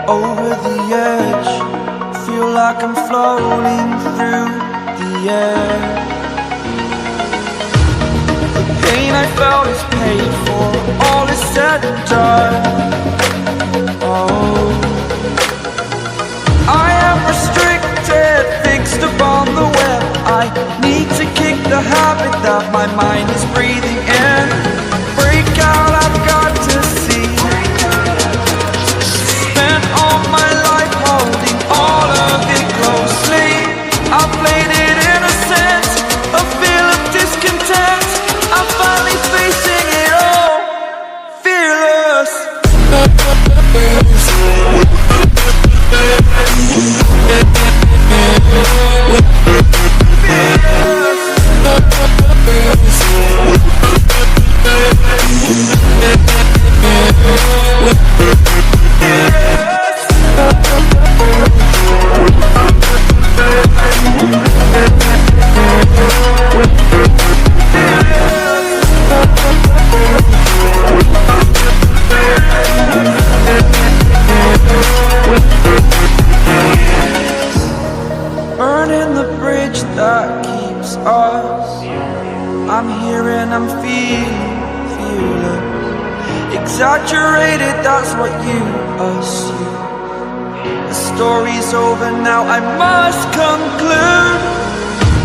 over the edge. Feel like I'm floating through the air. The pain I felt is paid for, all is said and done. Oh, I am restricted, fixed upon the web. I need to kick the habit that my mind is breathing in. Break out, I've got to see. Spent all my life holding all of it closely. I played it innocent, a feel of discontent. I'm finally facing it all, fearless. Burning the bridge that keeps us. I'm here and I'm feeling fearless. Exaggerated, that's what you assume. The story's over now, I must conclude.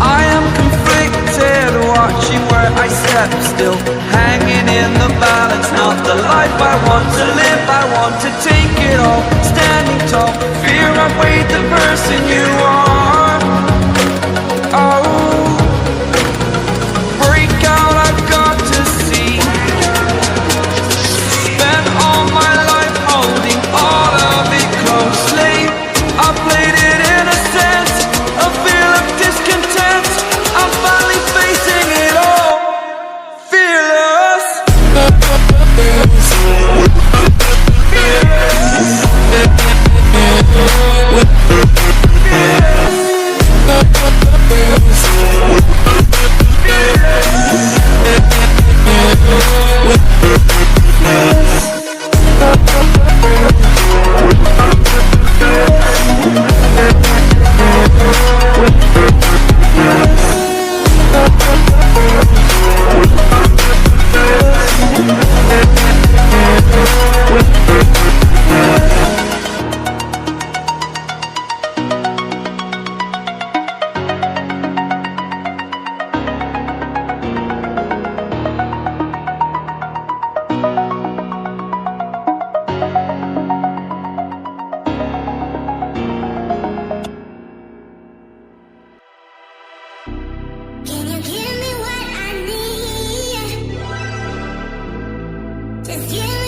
I am conflicted, watching where I step, still hanging in the balance. Not the life I want to live, I want to take it all. Standing tall, fear I've weighed the person you are. Oh, break out, I've got to see. Spent all my life holding all of it closely. I played it innocent, a feel of discontent. I'm finally facing it all, fearless. Can you give me what I need? Just give